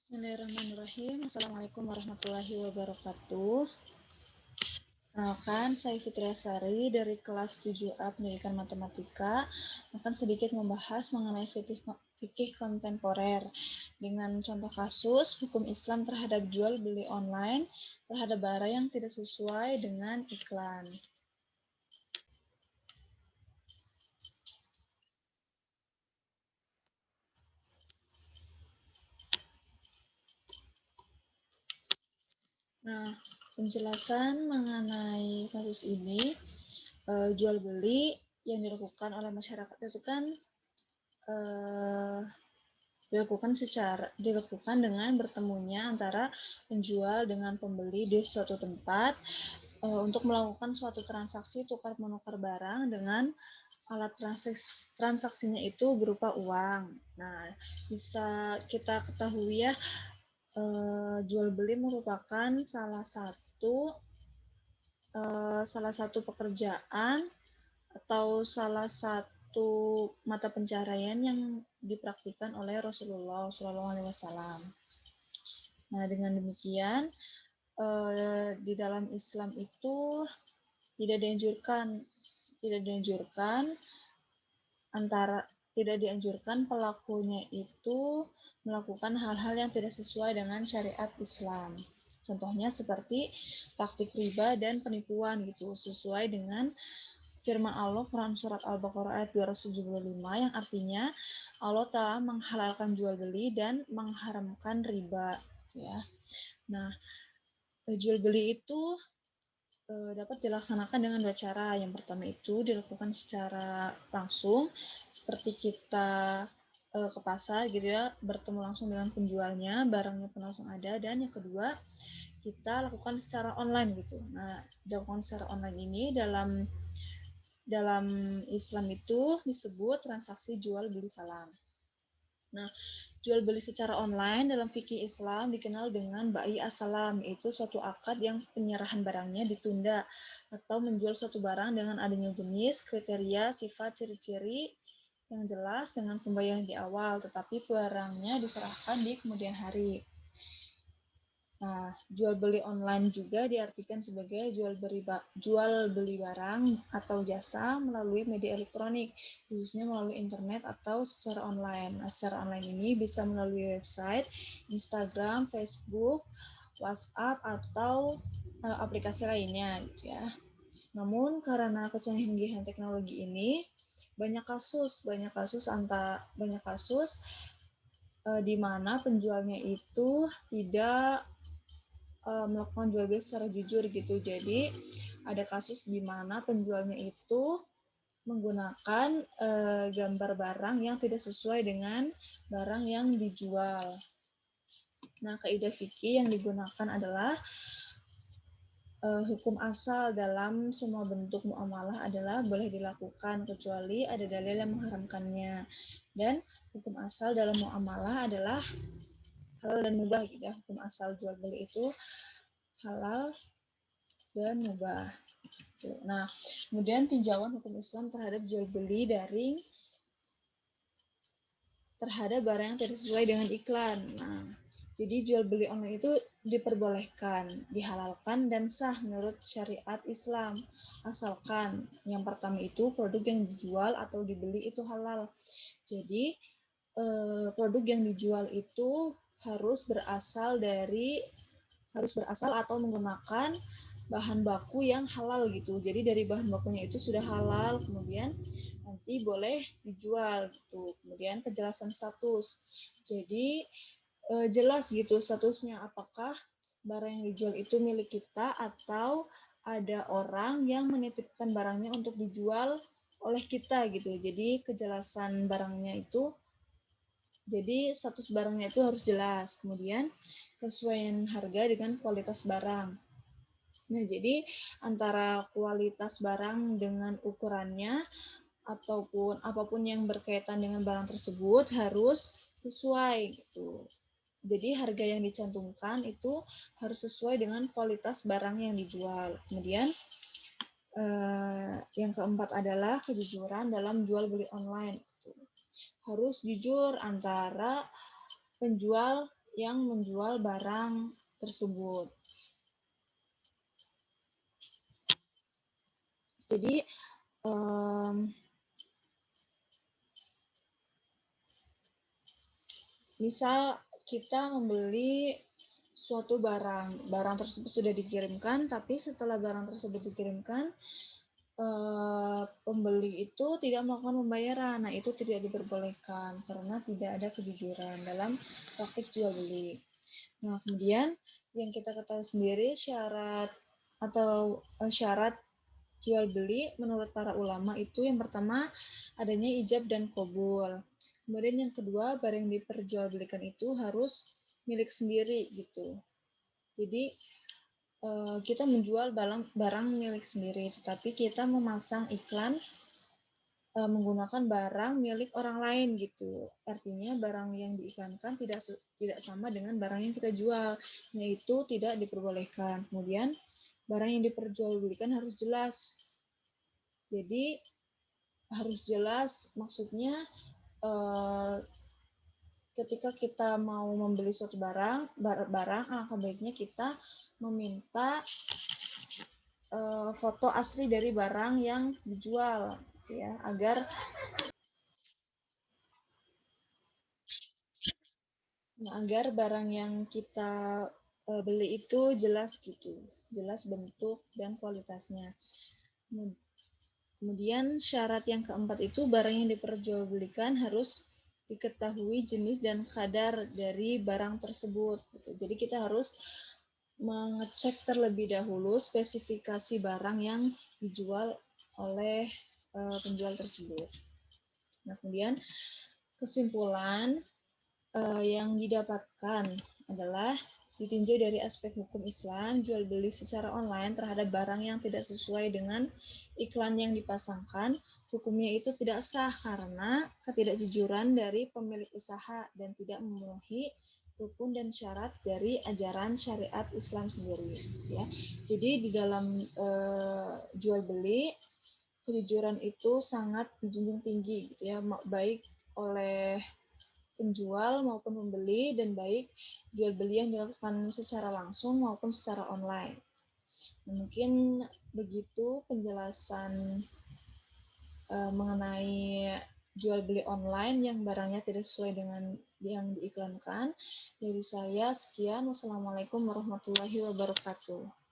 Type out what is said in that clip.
Bismillahirrahmanirrahim. Assalamualaikum warahmatullahi wabarakatuh. Perkenalkan, saya Fitriasari dari kelas 7A Pendidikan Matematika akan sedikit membahas mengenai fikih kontemporer dengan contoh kasus hukum Islam terhadap jual beli online terhadap barang yang tidak sesuai dengan iklan. Nah, penjelasan mengenai kasus ini, jual beli yang dilakukan oleh masyarakat itu kan dilakukan dengan bertemunya antara penjual dengan pembeli di suatu tempat untuk melakukan suatu transaksi tukar menukar barang dengan alat transaksinya itu berupa uang. Nah, bisa kita ketahui ya, jual beli merupakan salah satu pekerjaan atau salah satu mata pencaharian yang dipraktikkan oleh Rasulullah SAW. Nah, dengan demikian di dalam Islam itu tidak dianjurkan tidak dianjurkan antara tidak dianjurkan pelakunya itu melakukan hal-hal yang tidak sesuai dengan syariat Islam. Contohnya seperti praktik riba dan penipuan gitu, sesuai dengan firman Allah Quran surat Al-Baqarah ayat 275 yang artinya Allah telah menghalalkan jual beli dan mengharamkan riba ya. Nah, jual beli itu dapat dilaksanakan dengan dua cara. Yang pertama itu dilakukan secara langsung, seperti kita ke pasar gitu ya, bertemu langsung dengan penjualnya, barangnya pun langsung ada. Dan yang kedua, kita lakukan secara online gitu. Nah, dilakukan secara online ini dalam Islam itu disebut transaksi jual beli salam. Nah, jual beli secara online dalam fikih Islam dikenal dengan bai as-salam, yaitu suatu akad yang penyerahan barangnya ditunda atau menjual suatu barang dengan adanya jenis, kriteria, sifat, ciri-ciri yang jelas dengan pembayaran di awal, tetapi barangnya diserahkan di kemudian hari. Nah, jual beli online juga diartikan sebagai jual beli barang atau jasa melalui media elektronik, khususnya melalui internet atau secara online. Nah, secara online ini bisa melalui website, Instagram, Facebook, WhatsApp atau aplikasi lainnya gitu ya. Namun karena kecanggihan teknologi ini banyak kasus di mana penjualnya itu tidak melakukan jual beli secara jujur gitu. Jadi ada kasus di mana penjualnya itu menggunakan gambar barang yang tidak sesuai dengan barang yang dijual. Nah, kaidah fikih yang digunakan adalah hukum asal dalam semua bentuk muamalah adalah boleh dilakukan kecuali ada dalil yang mengharamkannya. Dan hukum asal dalam muamalah adalah halal dan mubah gitu ya. Hukum asal jual beli itu halal dan mubah. Nah, kemudian tinjauan hukum Islam terhadap jual beli daring terhadap barang yang tidak sesuai dengan iklan. Nah, jadi jual beli online itu diperbolehkan, dihalalkan, dan sah menurut syariat Islam. Asalkan yang pertama itu produk yang dijual atau dibeli itu halal. Jadi produk yang dijual itu harus berasal atau menggunakan bahan baku yang halal gitu. Jadi dari bahan bakunya itu sudah halal, kemudian nanti boleh dijual gitu. Kemudian kejelasan status. Jadi jelas gitu statusnya, apakah barang yang dijual itu milik kita atau ada orang yang menitipkan barangnya untuk dijual oleh kita gitu. Jadi kejelasan barangnya itu, jadi status barangnya itu harus jelas. Kemudian kesesuaian harga dengan kualitas barang. Nah, jadi antara kualitas barang dengan ukurannya ataupun apapun yang berkaitan dengan barang tersebut harus sesuai gitu. Jadi harga yang dicantumkan itu harus sesuai dengan kualitas barang yang dijual. Kemudian yang keempat adalah kejujuran dalam jual beli online. Harus jujur antara penjual yang menjual barang tersebut. Jadi misal kita membeli suatu barang tersebut sudah dikirimkan, tapi setelah barang tersebut dikirimkan, pembeli itu tidak melakukan pembayaran. Nah, itu tidak diperbolehkan karena tidak ada kejujuran dalam praktik jual beli. Nah, kemudian yang kita ketahui sendiri syarat atau syarat jual beli menurut para ulama itu yang pertama adanya ijab dan qabul. Kemudian yang kedua, barang yang diperjualbelikan itu harus milik sendiri gitu. Jadi kita menjual barang milik sendiri, tetapi kita memasang iklan menggunakan barang milik orang lain gitu. Artinya barang yang diiklankan tidak sama dengan barang yang kita jual, yaitu tidak diperbolehkan. Kemudian barang yang diperjualbelikan harus jelas. Jadi harus jelas, maksudnya ketika kita mau membeli suatu barang alangkah baiknya kita meminta foto asli dari barang yang dijual, ya, agar barang yang kita beli itu jelas gitu, jelas bentuk dan kualitasnya. Kemudian syarat yang keempat itu barang yang diperjualbelikan harus diketahui jenis dan kadar dari barang tersebut. Gitu. Jadi kita harus mengecek terlebih dahulu spesifikasi barang yang dijual oleh penjual tersebut. Nah, kemudian kesimpulan yang didapatkan adalah ditinjau dari aspek hukum Islam, jual beli secara online terhadap barang yang tidak sesuai dengan iklan yang dipasangkan, hukumnya itu tidak sah karena ketidakjujuran dari pemilik usaha dan tidak memenuhi rukun dan syarat dari ajaran syariat Islam sendiri. Ya, jadi di dalam jual beli kejujuran itu sangat dijunjung tinggi, gitu ya, baik oleh penjual maupun pembeli dan baik jual beli yang dilakukan secara langsung maupun secara online. Mungkin begitu penjelasan mengenai jual beli online yang barangnya tidak sesuai dengan yang diiklankan. Dari saya sekian. Wassalamualaikum warahmatullahi wabarakatuh.